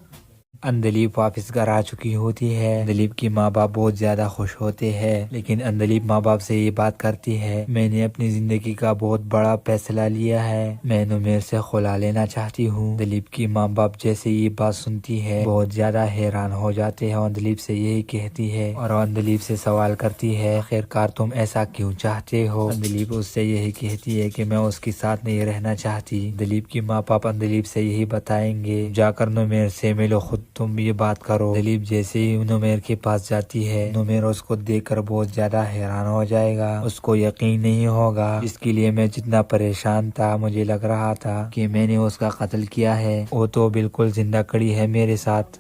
اندلیپ واپس گھر آ چکی ہوتی ہے۔ اندلیپ کی ماں باپ بہت زیادہ خوش ہوتے ہیں، لیکن اندلیپ ماں باپ سے یہ بات کرتی ہے، میں نے اپنی زندگی کا بہت بڑا فیصلہ لیا ہے، میں نمیر سے خلا لینا چاہتی ہوں۔ اندلیپ کی ماں باپ جیسے یہ بات سنتی ہے بہت زیادہ حیران ہو جاتے ہیں اور اندلیپ سے یہی کہتی ہے اور اندلیپ سے سوال کرتی ہے، خیر کار تم ایسا کیوں چاہتے ہو؟ اندلیپ اس سے یہی کہتی ہے کہ میں اس کے ساتھ نہیں رہنا چاہتی۔ اندلیپ کی ماں باپ اندلیپ سے یہی بتائیں گے، جا کر نمیر سے ملو، خود تم یہ بات کرو۔ اندلیپ جیسے ہی نمیر کے پاس جاتی ہے، نمیر اس کو دیکھ کر بہت زیادہ حیران ہو جائے گا، اس کو یقین نہیں ہوگا، اس کے لیے میں جتنا پریشان تھا مجھے لگ رہا تھا کہ میں نے اس کا قتل کیا ہے، وہ تو بالکل زندہ کھڑی ہے میرے ساتھ۔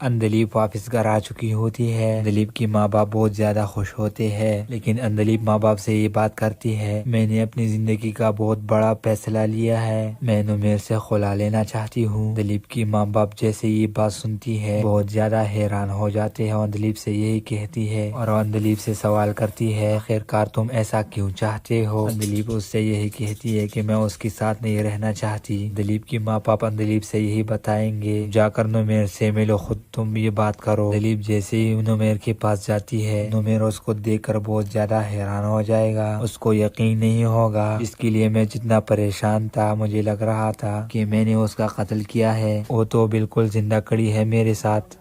اندلیب واپس گھر آ چکی ہوتی ہے۔ اندلیب کی ماں باپ بہت زیادہ خوش ہوتے ہیں، لیکن اندلیب ماں باپ سے یہ بات کرتی ہے، میں نے اپنی زندگی کا بہت بڑا فیصلہ لیا ہے، میں نمیر سے خلا لینا چاہتی ہوں۔ اندلیب کی ماں باپ جیسے یہ بات سنتی ہے بہت زیادہ حیران ہو جاتے ہیں اور اندلیب سے یہی کہتی ہے اور اندلیب سے سوال کرتی ہے، خیرکار تم ایسا کیوں چاہتے ہو؟ اندلیب اس سے یہی کہتی ہے کہ میں اس کے ساتھ نہیں رہنا چاہتی۔ اندلیب کی ماں باپ اندلیب سے یہی بتائیں گے، جا کر نمیر سے ملو، خود تم یہ بات کرو۔ اندلیب جیسے ہی نمیر کے پاس جاتی ہے، نمیر اس کو دیکھ کر بہت زیادہ حیران ہو جائے گا، اس کو یقین نہیں ہوگا، اس کے لیے میں جتنا پریشان تھا مجھے لگ رہا تھا کہ میں نے اس کا قتل کیا ہے، وہ تو بالکل زندہ کھڑی ہے میرے ساتھ۔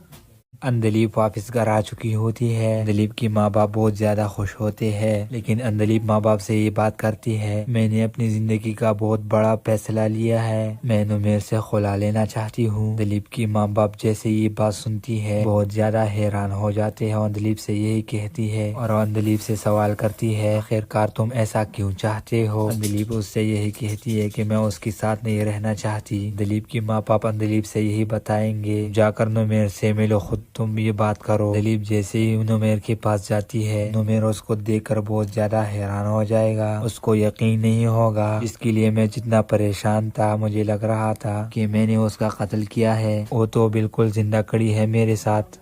اندلیب واپس گھر آ چکی ہوتی ہے۔ اندلیب کی ماں باپ بہت زیادہ خوش ہوتے ہیں، لیکن اندلیب ماں باپ سے یہ بات کرتی ہے، میں نے اپنی زندگی کا بہت بڑا فیصلہ لیا ہے، میں نمیر سے خلا لینا چاہتی ہوں۔ اندلیب کی ماں باپ جیسے یہ بات سنتی ہے بہت زیادہ حیران ہو جاتے ہیں اور اندلیب سے یہی کہتی ہے اور اندلیب سے سوال کرتی ہے، خیرکار تم ایسا کیوں چاہتے ہو؟ اندلیب اس سے یہی کہتی ہے کہ میں اس کے ساتھ نہیں رہنا چاہتی۔ اندلیب کی ماں باپ اندلیب سے یہی بتائیں گے، جا کر نمیر سے ملو، خود تم یہ بات کرو۔ اندلیب جیسے ہی نمیر کے پاس جاتی ہے، نمیر اس کو دیکھ کر بہت زیادہ حیران ہو جائے گا، اس کو یقین نہیں ہوگا، اس کے لیے میں جتنا پریشان تھا مجھے لگ رہا تھا کہ میں نے اس کا قتل کیا ہے، وہ تو بالکل زندہ کھڑی ہے میرے ساتھ۔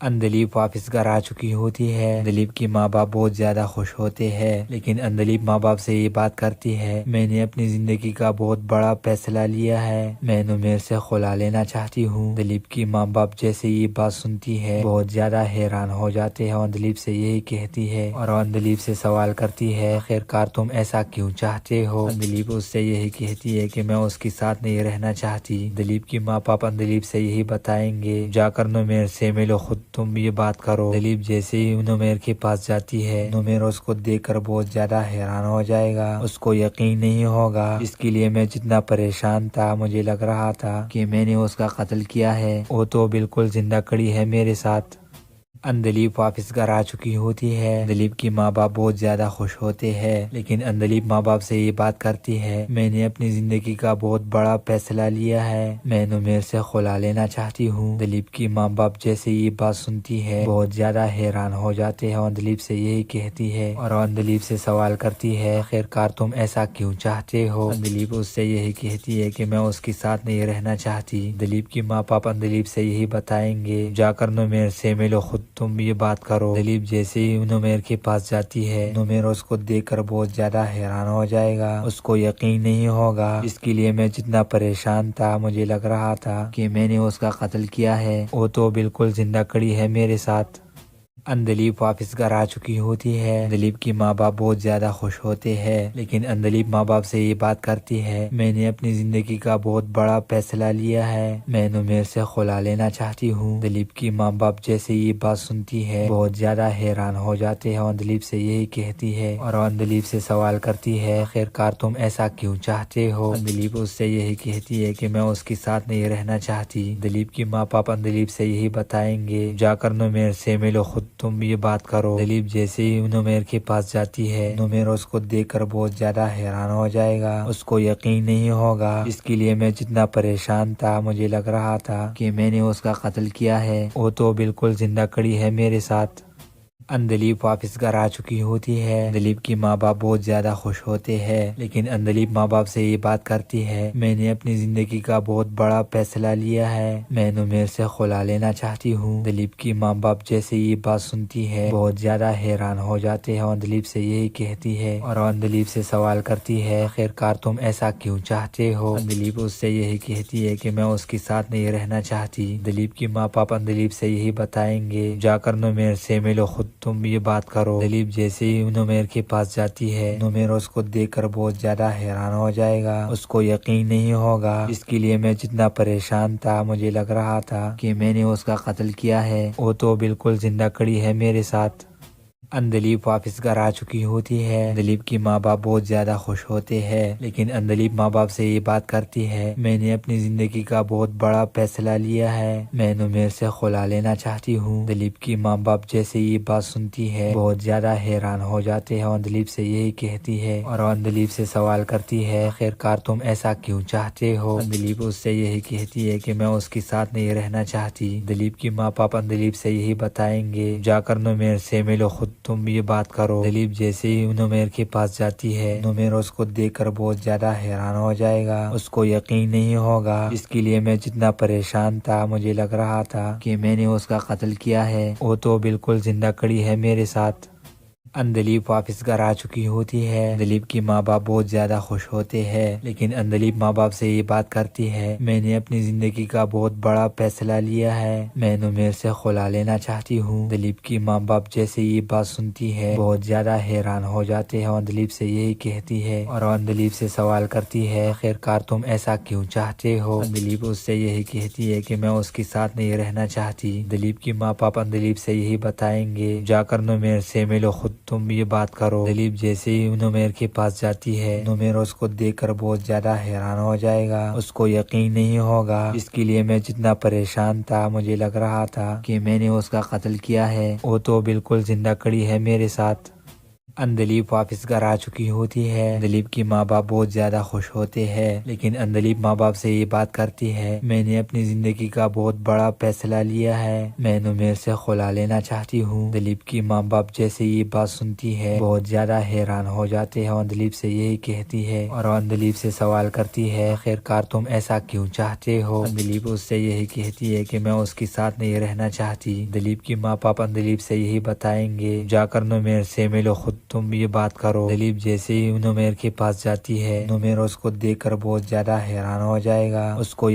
اندلیب واپس گھر آ چکی ہوتی ہے۔ اندلیب کی ماں باپ بہت زیادہ خوش ہوتے ہیں، لیکن اندلیب ماں باپ سے یہ بات کرتی ہے، میں نے اپنی زندگی کا بہت بڑا فیصلہ لیا ہے، میں نمیر سے خلا لینا چاہتی ہوں۔ اندلیب کی ماں باپ جیسے یہ بات سنتی ہے بہت زیادہ حیران ہو جاتے ہیں اور اندلیب سے یہی کہتی ہے اور اندلیب سے سوال کرتی ہے، خیرکار تم ایسا کیوں چاہتے ہو؟ اندلیب اس سے یہی کہتی ہے کہ میں اس کے ساتھ نہیں رہنا چاہتی۔ اندلیب کی ماں باپ اندلیب سے یہی بتائیں گے، جا کر نمیر سے ملو، خود تم یہ بات کرو۔ اندلیب جیسے ہی نمیر کے پاس جاتی ہے، نمیر اس کو دیکھ کر بہت زیادہ حیران ہو جائے گا، اس کو یقین نہیں ہوگا، اس کے لیے میں جتنا پریشان تھا مجھے لگ رہا تھا کہ میں نے اس کا قتل کیا ہے، وہ تو بالکل زندہ کھڑی ہے میرے ساتھ۔ اندلیب واپس گھر آ چکی ہوتی ہے۔ اندلیب کی ماں باپ بہت زیادہ خوش ہوتے ہیں، لیکن اندلیب ماں باپ سے یہ بات کرتی ہے، میں نے اپنی زندگی کا بہت بڑا فیصلہ لیا ہے، میں نمیر سے خلا لینا چاہتی ہوں۔ اندلیب کی ماں باپ جیسے یہ بات سنتی ہے بہت زیادہ حیران ہو جاتے ہیں اور اندلیب سے یہی کہتی ہے اور اندلیب سے سوال کرتی ہے، خیرکار تم ایسا کیوں چاہتے ہو؟ اندلیب اس سے یہی کہتی ہے کہ میں اس کے ساتھ نہیں رہنا چاہتی۔ اندلیب کی ماں باپ اندلیب سے یہی بتائیں گے، جا کر نمیر سے ملو، خود تم یہ بات کرو۔ اندلیب جیسے ہی نمیر کے پاس جاتی ہے، نمیر اس کو دیکھ کر بہت زیادہ حیران ہو جائے گا، اس کو یقین نہیں ہوگا، اس کے لیے میں جتنا پریشان تھا مجھے لگ رہا تھا کہ میں نے اس کا قتل کیا ہے، وہ تو بالکل زندہ کھڑی ہے میرے ساتھ۔ اندلیب واپس گھر آ چکی ہوتی ہے۔ اندلیب کی ماں باپ بہت زیادہ خوش ہوتے ہیں، لیکن اندلیب ماں باپ سے یہ بات کرتی ہے، میں نے اپنی زندگی کا بہت بڑا فیصلہ لیا ہے، میں نمیر سے خلا لینا چاہتی ہوں۔ اندلیب کی ماں باپ جیسے یہ بات سنتی ہے بہت زیادہ حیران ہو جاتے ہیں اور اندلیب سے یہی کہتی ہے اور اندلیب سے سوال کرتی ہے، خیرکار تم ایسا کیوں چاہتے ہو؟ اندلیب اس سے یہی کہتی ہے کہ میں اس کے ساتھ نہیں رہنا چاہتی۔ اندلیب کی ماں باپ اندلیب سے یہی بتائیں گے، جا کر نمیر سے ملو، خود تم یہ بات کرو۔ اندلیب جیسے ہی نمیر کے پاس جاتی ہے، نمیر اس کو دیکھ کر بہت زیادہ حیران ہو جائے گا، اس کو یقین نہیں ہوگا، اس کے لیے میں جتنا پریشان تھا مجھے لگ رہا تھا کہ میں نے اس کا قتل کیا ہے، وہ تو بالکل زندہ کھڑی ہے میرے ساتھ۔ اندلیب واپس گھر آ چکی ہوتی ہے۔ اندلیب کی ماں باپ بہت زیادہ خوش ہوتے ہیں، لیکن اندلیب ماں باپ سے یہ بات کرتی ہے، میں نے اپنی زندگی کا بہت بڑا فیصلہ لیا ہے، میں نمیر سے خلا لینا چاہتی ہوں۔ اندلیب کی ماں باپ جیسے یہ بات سنتی ہے بہت زیادہ حیران ہو جاتے ہیں اور اندلیب سے یہی کہتی ہے اور اندلیب سے سوال کرتی ہے، خیرکار تم ایسا کیوں چاہتے ہو؟ اندلیب اس سے یہی کہتی ہے کہ میں اس کے ساتھ نہیں رہنا چاہتی۔ اندلیب کی ماں باپ اندلیب سے یہی بتائیں گے، جا کر نمیر سے ملو، خود تم یہ بات کرو۔ اندلیب جیسے ہی نمیر کے پاس جاتی ہے، نمیر اس کو دیکھ کر بہت زیادہ حیران ہو جائے گا، اس کو یقین نہیں ہوگا، اس کے لیے میں جتنا پریشان تھا مجھے لگ رہا تھا کہ میں نے اس کا قتل کیا ہے، وہ تو بالکل زندہ کھڑی ہے میرے ساتھ۔ اندلیپ واپس گھر آ چکی ہوتی ہے۔ اندلیپ کی ماں باپ بہت زیادہ خوش ہوتے ہیں، لیکن اندلیپ ماں باپ سے یہ بات کرتی ہے، میں نے اپنی زندگی کا بہت بڑا فیصلہ لیا ہے، میں نمیر سے خلا لینا چاہتی ہوں۔ اندلیپ کی ماں باپ جیسے یہ بات سنتی ہے بہت زیادہ حیران ہو جاتے ہیں اور اندلیپ سے یہی کہتی ہے اور اندلیپ سے سوال کرتی ہے، خیرکار تم ایسا کیوں چاہتے ہو؟ اندلیپ اس سے یہی کہتی ہے کہ میں اس کے ساتھ نہیں رہنا چاہتی۔ اندلیپ کی ماں باپ اندلیپ سے یہی بتائیں گے، جا کر نمیر سے ملو، خود تم یہ بات کرو۔ اندلیپ جیسے ہی نمیر کے پاس جاتی ہے، نمیر اس کو دیکھ کر بہت زیادہ حیران ہو جائے گا، اس کو یقین نہیں ہوگا، جس کے لیے میں جتنا پریشان تھا مجھے لگ رہا تھا کہ میں نے اس کا قتل کیا ہے، وہ تو بالکل زندہ کڑی ہے میرے ساتھ۔ اندلیپ واپس گھر آ چکی ہوتی ہے۔ اندلیپ کی ماں باپ بہت زیادہ خوش ہوتے ہیں، لیکن اندلیپ ماں باپ سے یہ بات کرتی ہے، میں نے اپنی زندگی کا بہت بڑا فیصلہ لیا ہے، میں نمیر سے خلا لینا چاہتی ہوں۔ اندلیپ کی ماں باپ جیسے یہ بات سنتی ہے بہت زیادہ حیران ہو جاتے ہیں اور اندلیپ سے یہی کہتی ہے اور اندلیپ سے سوال کرتی ہے، خیرکار تم ایسا کیوں چاہتے ہو؟ اندلیپ اس سے یہی کہتی ہے کہ میں اس کے ساتھ نہیں رہنا چاہتی۔ اندلیپ کی ماں باپ اندلیپ سے یہی بتائیں گے، جا کر نمیر سے ملو، خود تم یہ بات کرو۔ اندلیپ جیسے ہی نمیر کے پاس جاتی ہے، نمیر اس کو دیکھ کر بہت زیادہ حیران ہو جائے گا، اس کو یقین نہیں ہوگا، جس کے لیے میں جتنا پریشان تھا مجھے لگ رہا تھا کہ میں نے اس کا قتل کیا ہے، وہ تو بالکل زندہ کڑی ہے میرے ساتھ۔ اندلیپ واپس گھر آ چکی ہوتی ہے۔ اندلیپ کی ماں باپ بہت زیادہ خوش ہوتے ہیں، لیکن اندلیپ ماں باپ سے یہ بات کرتی ہے، میں نے اپنی زندگی کا بہت بڑا فیصلہ لیا ہے، میں نمیر سے خلا لینا چاہتی ہوں۔ اندلیپ کی ماں باپ جیسے یہ بات سنتی ہے بہت زیادہ حیران ہو جاتے ہیں اور اندلیپ سے یہی کہتی ہے اور اندلیپ سے سوال کرتی ہے، خیرکار تم ایسا کیوں چاہتے ہو؟ اندلیپ اس سے یہی کہتی ہے کہ میں اس کے ساتھ نہیں رہنا چاہتی۔ اندلیپ کی ماں باپ اندلیپ سے یہی بتائیں گے، جا کر نمیر سے ملو، خود تم یہ بات کرو۔ اندلیپ جیسے ہی نمیر کے پاس جاتی ہے، نمیر اس کو دیکھ کر بہت زیادہ حیران ہو جائے گا، اس کو